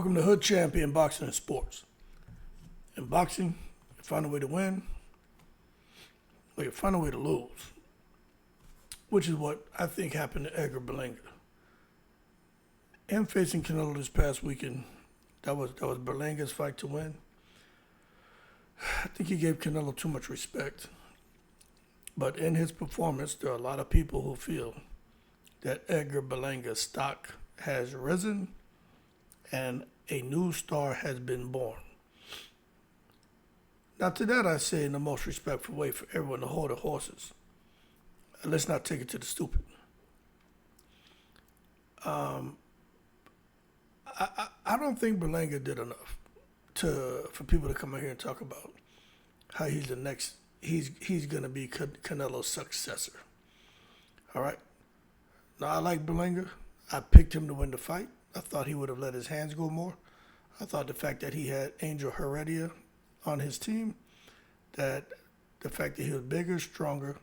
Welcome to Hood Champion Boxing and Sports. In boxing, you find a way to win, or you find a way to lose, which is what I think happened to Edgar Berlanga. Him facing Canelo this past weekend, that was Berlanga's fight to win. I think he gave Canelo too much respect. But in his performance, there are a lot of people who feel that Edgar Berlanga's stock has risen and a new star has been born. Now, to that I say in the most respectful way for everyone to hold their horses. Let's not take it to the stupid. I don't think Berlanga did enough for people to come out here and talk about how he's the next. He's going to be Canelo's successor. All right. Now, I like Berlanga. I picked him to win the fight. I thought he would have let his hands go more. I thought the fact that he had Angel Heredia on his team, that the fact that he was bigger, stronger,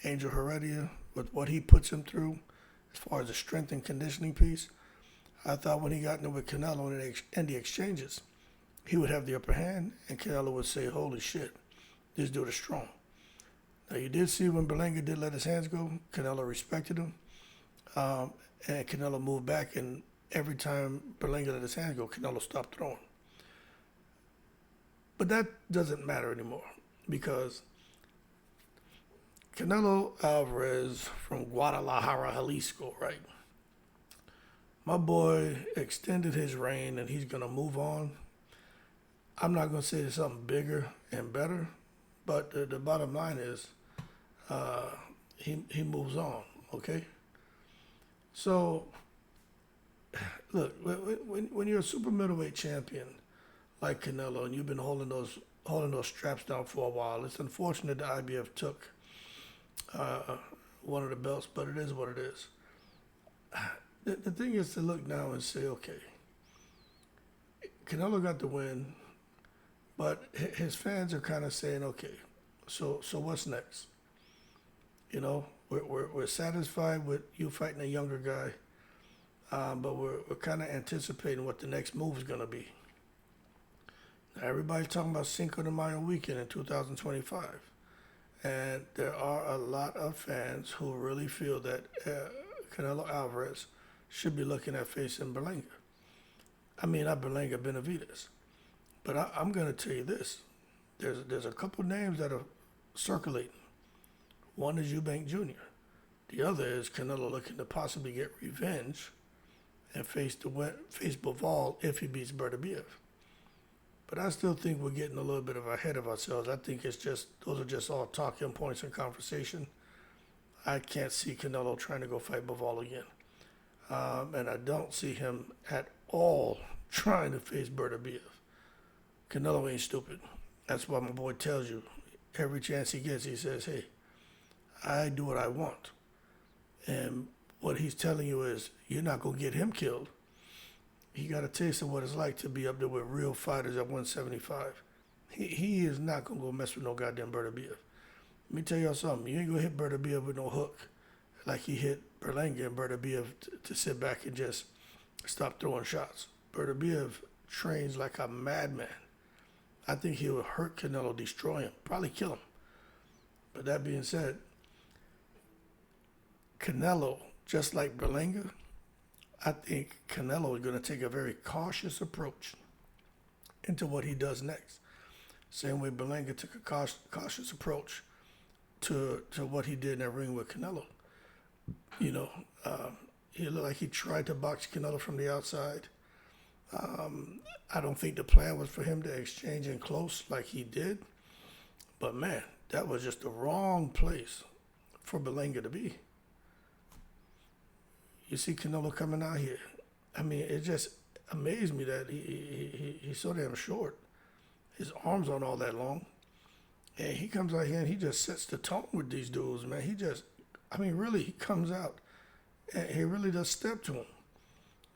Angel Heredia, with what he puts him through as far as the strength and conditioning piece, I thought when he got in there with Canelo in the exchanges, he would have the upper hand and Canelo would say, holy shit, this dude is strong. Now, you did see when Berlanga did let his hands go, Canelo respected him, and Canelo moved back, and every time Berlanga let his hands go, Canelo stopped throwing. But that doesn't matter anymore because Canelo Alvarez from Guadalajara, Jalisco, right? My boy extended his reign and he's going to move on. I'm not going to say it's something bigger and better, but the bottom line is he moves on, okay? So, look, when you're a super middleweight champion like Canelo and you've been holding those straps down for a while, it's unfortunate the IBF took one of the belts, but it is what it is. The thing is to look now and say, okay, Canelo got the win, but his fans are kind of saying, okay, so what's next? You know, we're satisfied with you fighting a younger guy, but we're kind of anticipating what the next move is going to be. Now, everybody's talking about Cinco de Mayo weekend in 2025. And there are a lot of fans who really feel that Canelo Alvarez should be looking at facing Berlanga. I mean, not Berlanga, Benavidez. But I'm going to tell you this. There's a couple names that are circulating. One is Eubank Jr. The other is Canelo looking to possibly get revenge and face Bivol if he beats Beterbiev. But I still think we're getting a little bit ahead of ourselves. I think those are just all talking points in conversation. I can't see Canelo trying to go fight Bivol again. And I don't see him at all trying to face Beterbiev. Canelo ain't stupid. That's why my boy tells you every chance he gets, he says, hey, I do what I want. And what he's telling you is you're not going to get him killed. He got a taste of what it's like to be up there with real fighters at 175. He is not going to go mess with no goddamn Beterbiev. Let me tell y'all something. You ain't going to hit Beterbiev with no hook like he hit Berlanga and Beterbiev to sit back and just stop throwing shots. Beterbiev trains like a madman. I think he would hurt Canelo, destroy him, probably kill him. But that being said, Canelo, just like Berlanga, I think Canelo is going to take a very cautious approach into what he does next. Same way Berlanga took a cautious approach to what he did in that ring with Canelo. You know, he looked like he tried to box Canelo from the outside. I don't think the plan was for him to exchange in close like he did. But man, that was just the wrong place for Berlanga to be. You see Canelo coming out here. I mean, it just amazed me that he's so damn short. His arms aren't all that long. And he comes out here and he just sets the tone with these dudes, man. Really, he comes out and he really does step to him.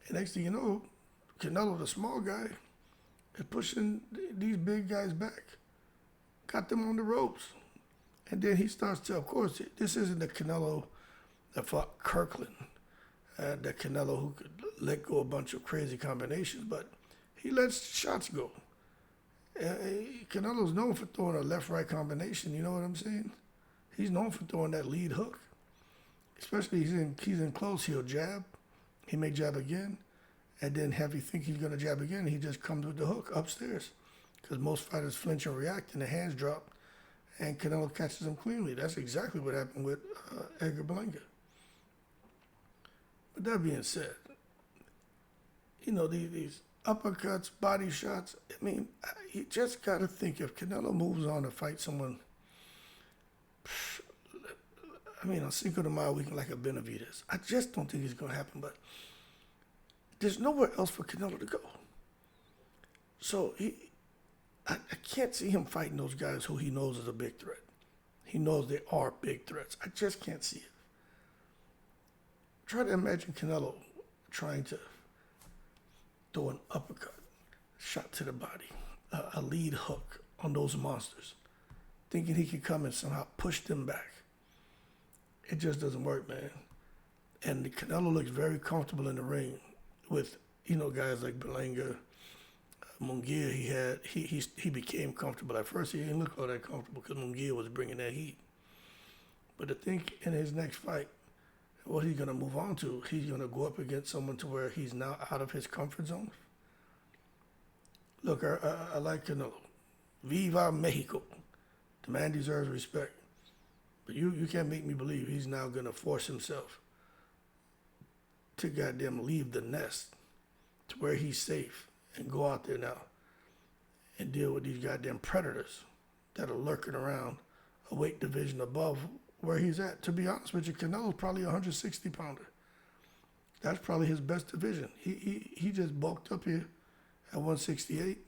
And next thing you know, Canelo, the small guy, is pushing these big guys back. Got them on the ropes. And then he starts to, of course, this isn't the Canelo that fought Kirkland. That Canelo who could let go a bunch of crazy combinations, but He lets shots go. Canelo's known for throwing a left-right combination. You know what I'm saying? He's known for throwing that lead hook. Especially he's in close, he'll jab. He may jab again. And then have you think he's going to jab again, he just comes with the hook upstairs. Because most fighters flinch and react and the hands drop. And Canelo catches him cleanly. That's exactly what happened with Edgar Berlanga. But that being said, you know, these uppercuts, body shots, I mean, you just got to think if Canelo moves on to fight someone, I mean, on Cinco de Mayo weekend like a Benavidez, I just don't think it's going to happen. But there's nowhere else for Canelo to go. So I can't see him fighting those guys who he knows is a big threat. He knows they are big threats. I just can't see it. Try to imagine Canelo trying to throw an uppercut, shot to the body, a lead hook on those monsters, thinking he could come and somehow push them back. It just doesn't work, man. And Canelo looks very comfortable in the ring with, you know, guys like Berlanga, Munguia. He became comfortable. At first, he didn't look all that comfortable because Munguia was bringing that heat. But I think in his next fight, what he's going to move on to, he's going to go up against someone to where he's now out of his comfort zone. Look, I like Canelo. Viva Mexico. The man deserves respect. But you can't make me believe he's now going to force himself to goddamn leave the nest to where he's safe and go out there now and deal with these goddamn predators that are lurking around a weight division above where he's at. To be honest with you, Canelo's probably a 160-pounder. That's probably his best division. He just bulked up here at 168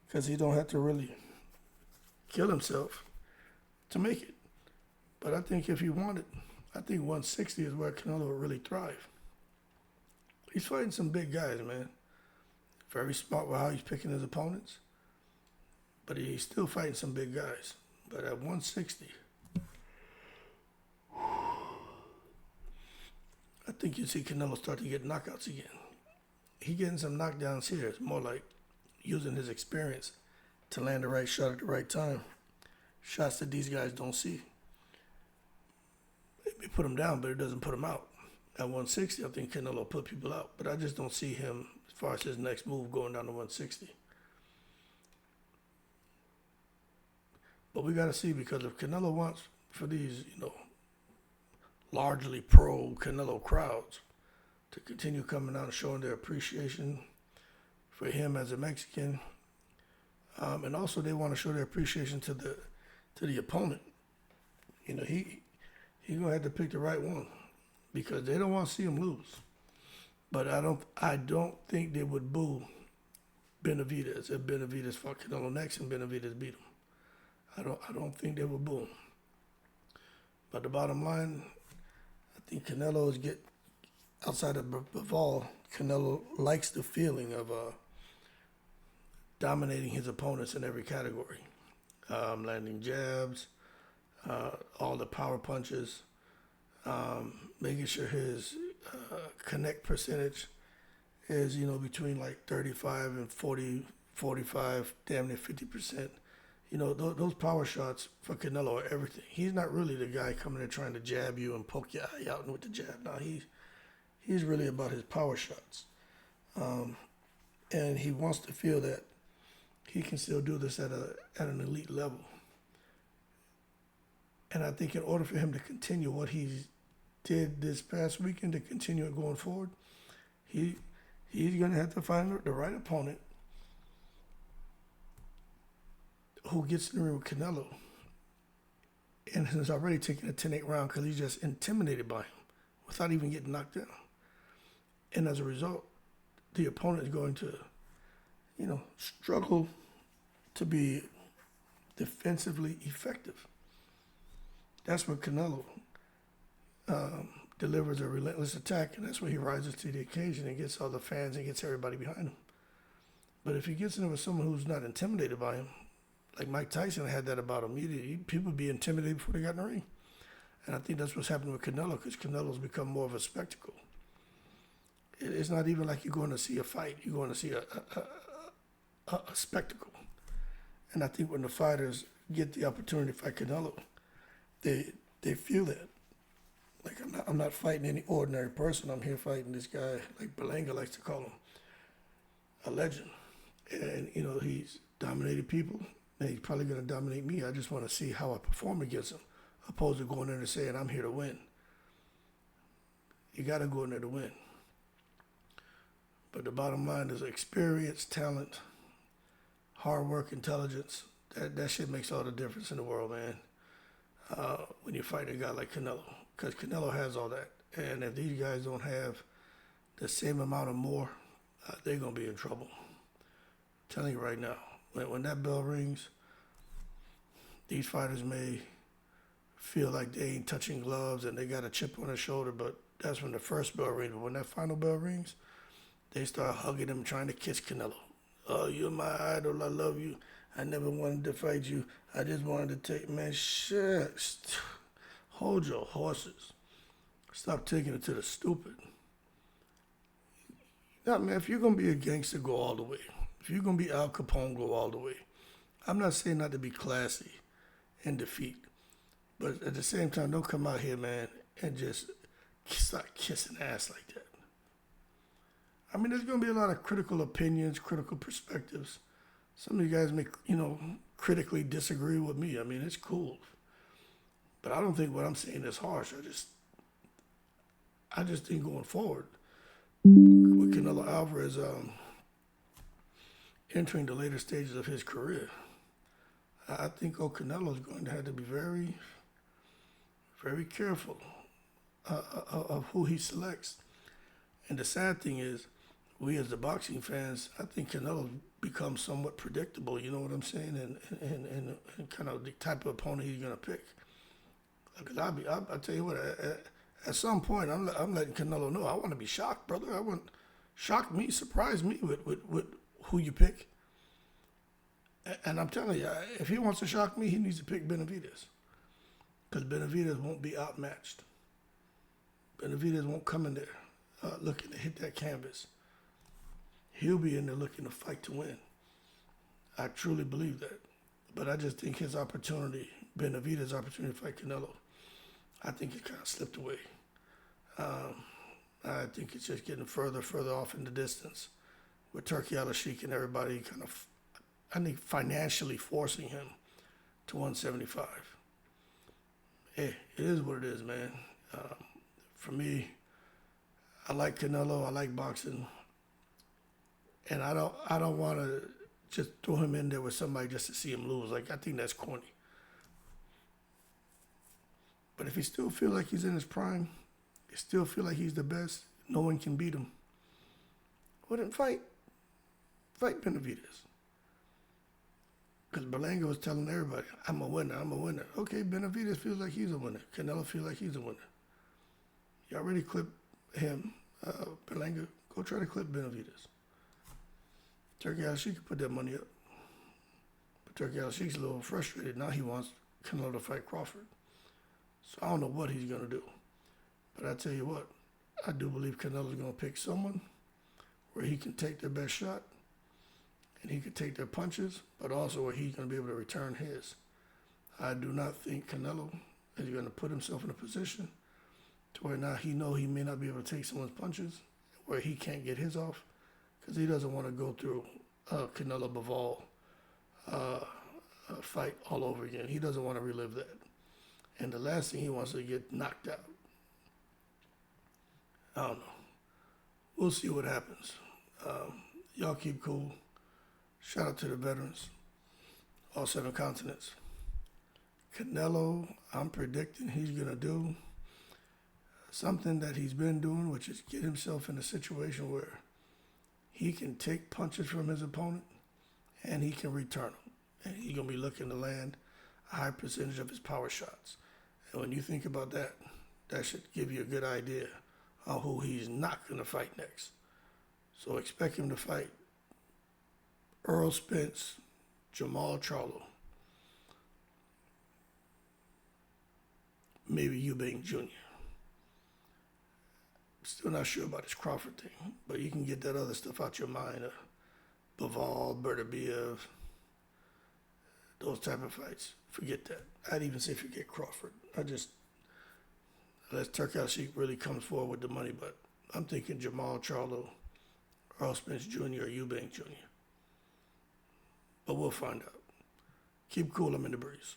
because he don't have to really kill himself to make it. But I think if he wanted, I think 160 is where Canelo would really thrive. He's fighting some big guys, man. Very smart with how he's picking his opponents. But he's still fighting some big guys. But at 160, I think you see Canelo start to get knockouts again. He getting some knockdowns here. It's more like using his experience to land the right shot at the right time. Shots that these guys don't see. It may put him down, but it doesn't put him out. At 160, I think Canelo put people out. But I just don't see him, as far as his next move, going down to 160. But we got to see, because if Canelo wants for these, you know, largely pro-Canelo crowds to continue coming out and showing their appreciation for him as a Mexican, and also they want to show their appreciation to the opponent. You know, he's gonna have to pick the right one because they don't want to see him lose. But I don't think they would boo Benavidez if Benavidez fought Canelo next and Benavidez beat him. I don't think they would boo him. But the bottom line, I think Canelo is outside of Bivol, Canelo likes the feeling of dominating his opponents in every category. Landing jabs, all the power punches, making sure his connect percentage is, you know, between like 35 and 40, 45, damn near 50%. You know, those power shots for Canelo are everything. He's not really the guy coming in trying to jab you and poke your eye out with the jab. No, he's really about his power shots. And he wants to feel that he can still do this at an elite level. And I think in order for him to continue what he did this past weekend, to continue it going forward, he's going to have to find the right opponent who gets in the ring with Canelo and has already taken a 10-8 round because he's just intimidated by him without even getting knocked down. And as a result, the opponent is going to, you know, struggle to be defensively effective. That's where Canelo delivers a relentless attack, and that's where he rises to the occasion and gets all the fans and gets everybody behind him. But if he gets in there with someone who's not intimidated by him, like Mike Tyson had that about him, people would be intimidated before they got in the ring. And I think that's what's happening with Canelo, because Canelo's become more of a spectacle. It's not even like you're going to see a fight. You're going to see a spectacle. And I think when the fighters get the opportunity to fight Canelo, they feel that. Like I'm not fighting any ordinary person. I'm here fighting this guy, like Berlanga likes to call him, a legend. And he's dominated people, and he's probably going to dominate me. I just want to see how I perform against him, opposed to going in and saying I'm here to win. You got to go in there to win. But the bottom line is experience, talent, hard work, intelligence. That shit makes all the difference in the world, man. When you're fighting a guy like Canelo, because Canelo has all that. And if these guys don't have the same amount of more, they're going to be in trouble. I'm telling you right now, when that bell rings, these fighters may feel like they ain't touching gloves and they got a chip on their shoulder, but that's when the first bell rings. But when that final bell rings, they start hugging him, trying to kiss Canelo. Oh, you're my idol. I love you. I never wanted to fight you. I just wanted to take, man, shit. Hold your horses. Stop taking it to the stupid. Now, man, if you're going to be a gangster, go all the way. If you're going to be Al Capone, go all the way. I'm not saying not to be classy and defeat. But at the same time, don't come out here, man, and just start kissing ass like that. I mean, there's going to be a lot of critical opinions, critical perspectives. Some of you guys may, critically disagree with me. I mean, it's cool. But I don't think what I'm saying is harsh. I just think going forward, with Canelo Alvarez entering the later stages of his career, I think Canelo is going to have to be very, very careful of who he selects. And the sad thing is, we as the boxing fans, I think Canelo becomes somewhat predictable, you know what I'm saying, and kind of the type of opponent he's going to pick. Because I'll tell you what, at some point, I'm letting Canelo know, I want to be shocked, brother. I want shock me, surprise me with who you pick. And I'm telling you, if he wants to shock me, he needs to pick Benavidez. Because Benavidez won't be outmatched. Benavidez won't come in there looking to hit that canvas. He'll be in there looking to fight to win. I truly believe that. But I just think his opportunity, Benavidez's opportunity to fight Canelo, I think it kind of slipped away. I think it's just getting further off in the distance with Turkey Al-Sheikh and everybody kind of, I think, financially forcing him to 175. Hey, it is what it is, man. For me, I like Canelo. I like boxing. And I don't want to just throw him in there with somebody just to see him lose. Like, I think that's corny. But if he still feels like he's in his prime, he still feel like he's the best, no one can beat him, well, then fight Benavidez. Because Berlanga was telling everybody, I'm a winner. Okay, Benavidez feels like he's a winner. Canelo feels like he's a winner. You already clipped him, Berlanga. Go try to clip Benavidez. Turkey Al-Sheikh can put that money up. But Turkey Al-Sheikh's a little frustrated. Now he wants Canelo to fight Crawford. So I don't know what he's going to do. But I tell you what, I do believe Canelo's going to pick someone where he can take their best shot and he can take their punches, but also where he's going to be able to return his. I do not think Canelo is going to put himself in a position to where now he may not be able to take someone's punches, where he can't get his off, because he doesn't want to go through Canelo Bivol fight all over again. He doesn't want to relive that. And the last thing he wants to get knocked out. I don't know. We'll see what happens. Y'all keep cool. Shout out to the veterans, all 7 continents. Canelo, I'm predicting he's going to do something that he's been doing, which is get himself in a situation where he can take punches from his opponent and he can return them. And he's going to be looking to land a high percentage of his power shots. And when you think about that, that should give you a good idea on who he's not going to fight next. So expect him to fight Earl Spence, Jermall Charlo, maybe Eubank Jr. Still not sure about this Crawford thing, but you can get that other stuff out your mind. Bivol, Bertabiev, those type of fights. Forget that. I'd even say forget Crawford. Unless Turkow Sheik really comes forward with the money, but I'm thinking Jermall Charlo, Spence Jr., or Eubank Jr. But we'll find out. Keep cool, I'm in the breeze.